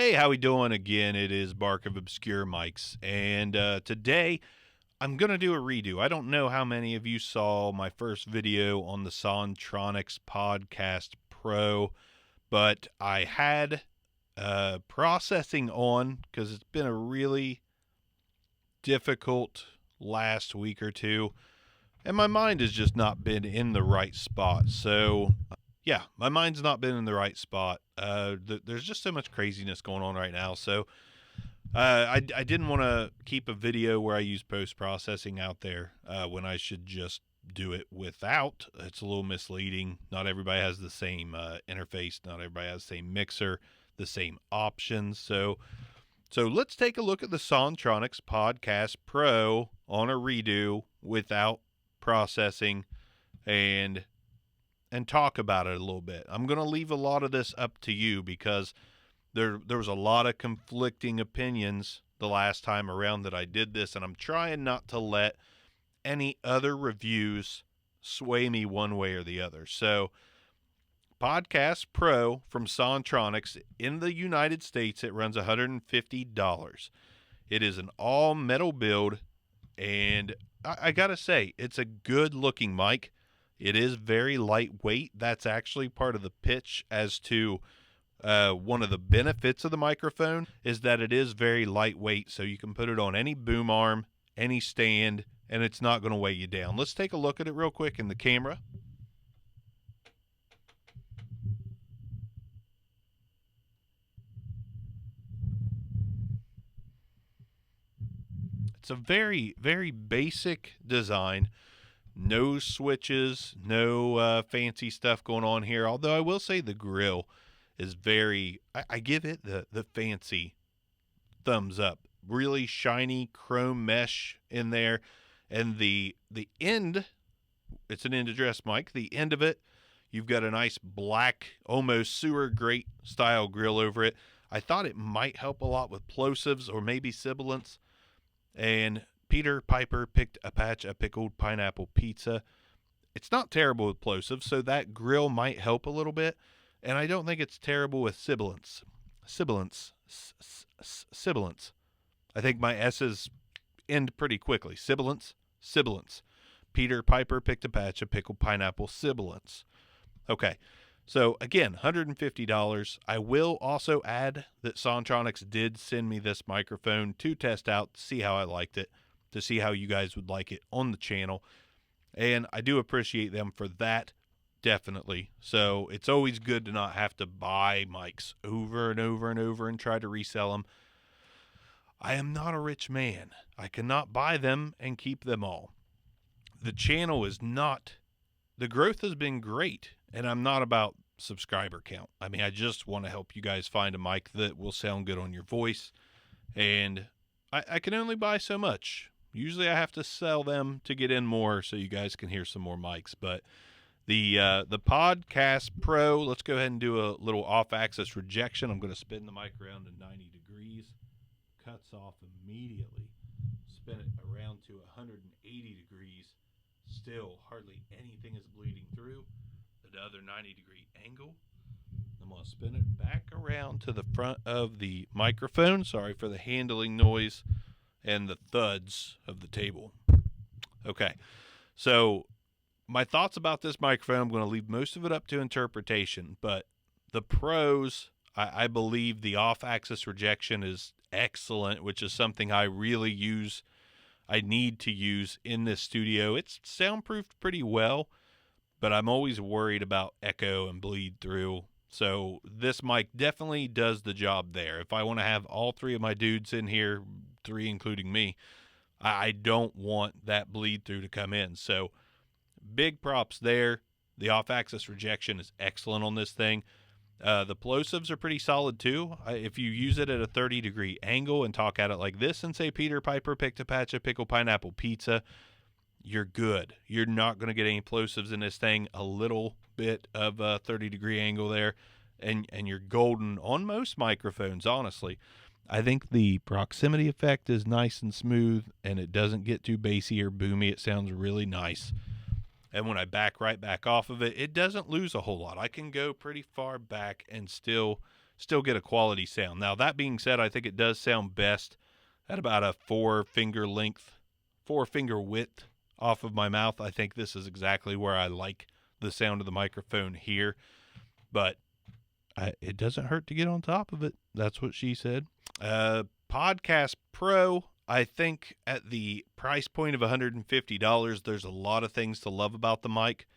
Hey, how we doing again? It is Bark of Obscure Mics, and today I'm going to do a redo. I don't know how many of you saw my first video on the Sontronics Podcast Pro, but I had processing on because it's been a really difficult last week or two, and my mind has just not been in the right spot. So yeah, my mind's not been in the right spot. There's just so much craziness going on right now. So I didn't want to keep a video where I use post-processing out there when I should just do it without. It's a little misleading. Not everybody has the same interface. Not everybody has the same mixer, the same options. So let's take a look at the Sontronics Podcast Pro on a redo without processing and talk about it a little bit. I'm going to leave a lot of this up to you because there was a lot of conflicting opinions the last time around that I did this, and I'm trying not to let any other reviews sway me one way or the other. So, Podcast Pro from Sontronics in the United States, it runs $150. It is an all-metal build, and I got to say, it's a good-looking mic. It is very lightweight. That's actually part of the pitch as to one of the benefits of the microphone is that it is very lightweight, so you can put it on any boom arm, any stand, and it's not going to weigh you down. Let's take a look at it real quick in the camera. It's a very, very basic design. No switches, no fancy stuff going on here. Although I will say the grill is very, I give it the fancy thumbs up. Really shiny chrome mesh in there. And the end, it's an end address mic. The end of it, you've got a nice black, almost sewer grate style grill over it. I thought it might help a lot with plosives or maybe sibilants. And Peter Piper picked a patch of pickled pineapple pizza. It's not terrible with plosives, so that grill might help a little bit. And I don't think it's terrible with sibilants. Sibilants. I think my S's end pretty quickly. Sibilants. Peter Piper picked a patch of pickled pineapple sibilants. Okay. So, again, $150. I will also add that Sontronics did send me this microphone to test out, to see how I liked it, to see how you guys would like it on the channel. And I do appreciate them for that, definitely. So, it's always good to not have to buy mics over and over and over and try to resell them. I am not a rich man. I cannot buy them and keep them all. The channel is not... The growth has been great, and I'm not about subscriber count. I mean, I just want to help you guys find a mic that will sound good on your voice, and I can only buy so much. Usually I have to sell them to get in more so you guys can hear some more mics, but the Podcast Pro, let's go ahead and do a little off-axis rejection. I'm going to spin the mic around to 90 degrees. Cuts off immediately. Spin it around to 180 degrees. Still, hardly anything is bleeding through. The other 90-degree angle. I'm going to spin it back around to the front of the microphone. Sorry for the handling noise and the thuds of the table. Okay, so my thoughts about this microphone, I'm going to leave most of it up to interpretation, but the pros, I believe the off-axis rejection is excellent, which is something I really use. I need to use in this studio. It's soundproofed pretty well, but I'm always worried about echo and bleed through. So this mic definitely does the job there. If I want to have all three of my dudes in here, three including me, I don't want that bleed through to come in. So big props there. The off-axis rejection is excellent on this thing. The plosives are pretty solid too. If you use it at a 30-degree angle and talk at it like this and say Peter Piper picked a patch of pickled pineapple pizza, you're good. You're not going to get any plosives in this thing. A little bit of a 30-degree angle there, and you're golden on most microphones, honestly. I think the proximity effect is nice and smooth, and it doesn't get too bassy or boomy. It sounds really nice. And when I back right back off of it, it doesn't lose a whole lot. I can go pretty far back and still still get a quality sound. Now, that being said, I think it does sound best at about a 4-finger width off of my mouth. I think this is exactly where I like the sound of the microphone here, but it doesn't hurt to get on top of it. That's what she said. Podcast Pro, I think at the price point of $150, there's a lot of things to love about the mic.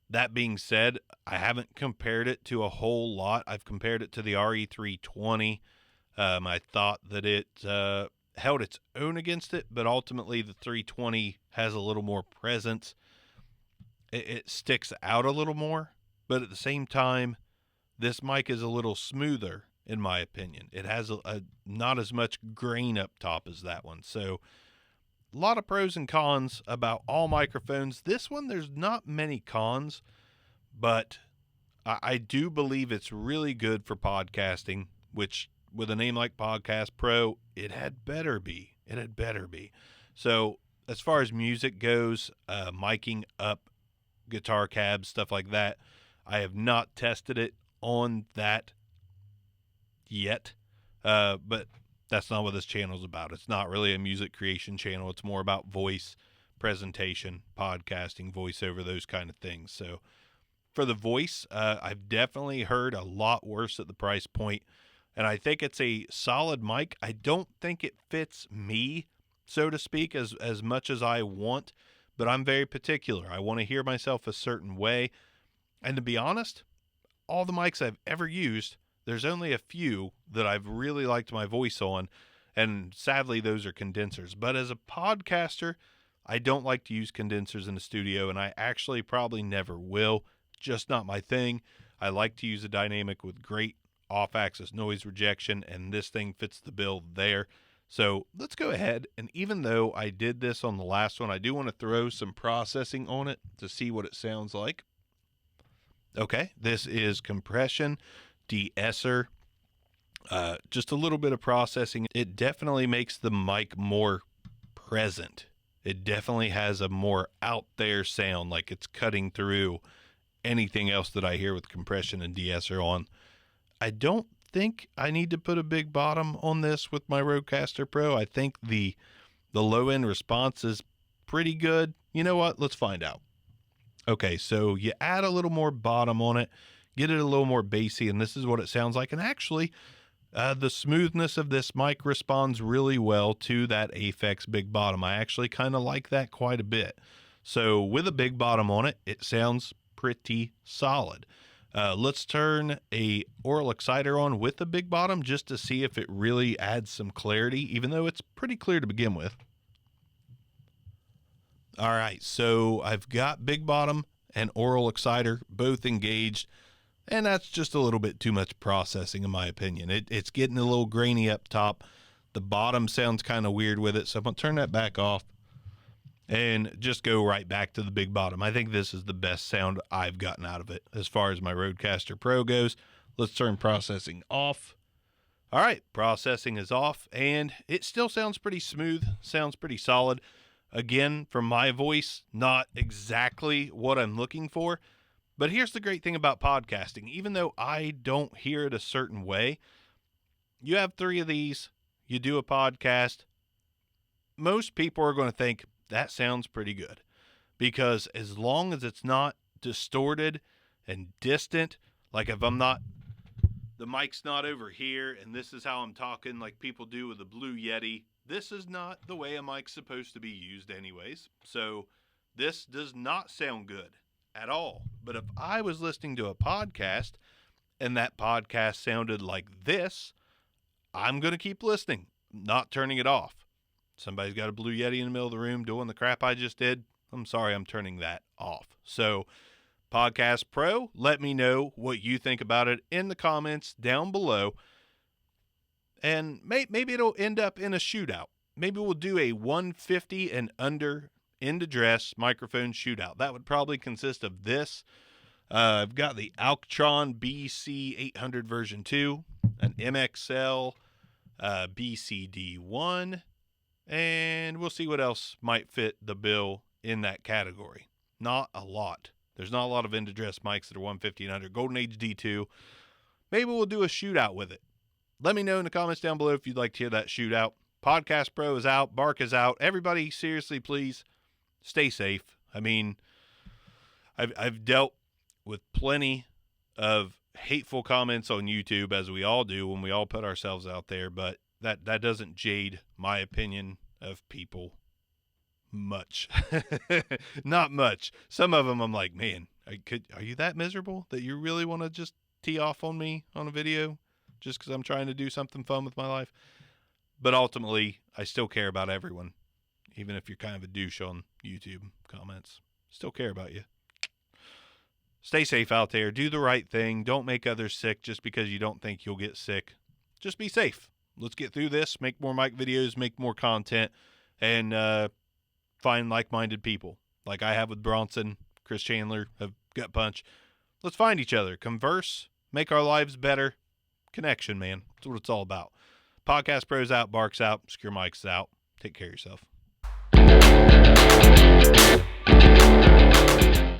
That being said, I haven't compared it to a whole lot. I've compared it to the RE320. I thought that it held its own against it, but ultimately the 320 has a little more presence. It sticks out a little more, but at the same time, this mic is a little smoother, in my opinion. It has a not as much grain up top as that one. So a lot of pros and cons about all microphones. This one, there's not many cons, but I do believe it's really good for podcasting, which with a name like Podcast Pro, it had better be. It had better be. So as far as music goes, miking up guitar cabs, stuff like that, I have not tested it on that yet, but that's not what this channel is about. It's not really a music creation channel. It's more about voice, presentation, podcasting, voiceover, those kind of things. So for the voice, I've definitely heard a lot worse at the price point, and I think it's a solid mic. I don't think it fits me, so to speak, as much as I want, but I'm very particular. I want to hear myself a certain way, and to be honest, all the mics I've ever used, there's only a few that I've really liked my voice on, and sadly those are condensers. But as a podcaster, I don't like to use condensers in the studio, and I actually probably never will. Just not my thing. I like to use a dynamic with great off-axis noise rejection, and this thing fits the bill there. So let's go ahead, and even though I did this on the last one, I do want to throw some processing on it to see what it sounds like. Okay, this is compression, de-esser, just a little bit of processing. It definitely makes the mic more present. It definitely has a more out there sound, like it's cutting through anything else that I hear with compression and de-esser on. I don't think I need to put a big bottom on this with my Rodecaster Pro. I think the low end response is pretty good. You know what? Let's find out. Okay, so you add a little more bottom on it, get it a little more bassy, and this is what it sounds like. And actually, the smoothness of this mic responds really well to that Aphex big bottom. I actually kind of like that quite a bit. So with a big bottom on it, it sounds pretty solid. Let's turn a oral exciter on with a big bottom just to see if it really adds some clarity, even though it's pretty clear to begin with. All right, so I've got big bottom and oral exciter both engaged, and that's just a little bit too much processing in my opinion. It's getting a little grainy up top. The bottom sounds kind of weird with it, so I'm going to turn that back off and just go right back to the big bottom. I think this is the best sound I've gotten out of it as far as my Rodecaster Pro goes. Let's turn processing off. All right, processing is off, and it still sounds pretty smooth, sounds pretty solid. Again, from my voice, not exactly what I'm looking for. But here's the great thing about podcasting. Even though I don't hear it a certain way, you have 3 of these, you do a podcast, most people are going to think that sounds pretty good. Because as long as it's not distorted and distant, like if I'm not, the mic's not over here and this is how I'm talking like people do with the Blue Yeti, this is not the way a mic's supposed to be used anyways. So this does not sound good at all. But if I was listening to a podcast and that podcast sounded like this, I'm going to keep listening, not turning it off. Somebody's got a Blue Yeti in the middle of the room doing the crap I just did. I'm sorry, I'm turning that off. So Podcast Pro, let me know what you think about it in the comments down below. And maybe it'll end up in a shootout. Maybe we'll do a 150 and under end address microphone shootout. That would probably consist of this. I've got the Alctron BC800 version 2, an MXL BCD1, and we'll see what else might fit the bill in that category. Not a lot. There's not a lot of end address mics that are 150 and under. Golden Age D2. maybe we'll do a shootout with it. Let me know in the comments down below if you'd like to hear that shootout. Podcast Pro is out. Bark is out. Everybody, seriously, please stay safe. I mean, I've dealt with plenty of hateful comments on YouTube, as we all do when we all put ourselves out there, but that doesn't jade my opinion of people much. Not much. Some of them I'm like, man, are you that miserable that you really want to just tee off on me on a video just because I'm trying to do something fun with my life? But ultimately, I still care about everyone, even if you're kind of a douche on YouTube comments. Still care about you. Stay safe out there. Do the right thing. Don't make others sick just because you don't think you'll get sick. Just be safe. Let's get through this, make more mic videos, make more content, and find like-minded people like I have with Bronson, Chris Chandler of Gut Punch. Let's find each other, converse, make our lives better. Connection, man. That's what it's all about. Podcast Pros out, Barks out, Secure Mike's out. Take care of yourself.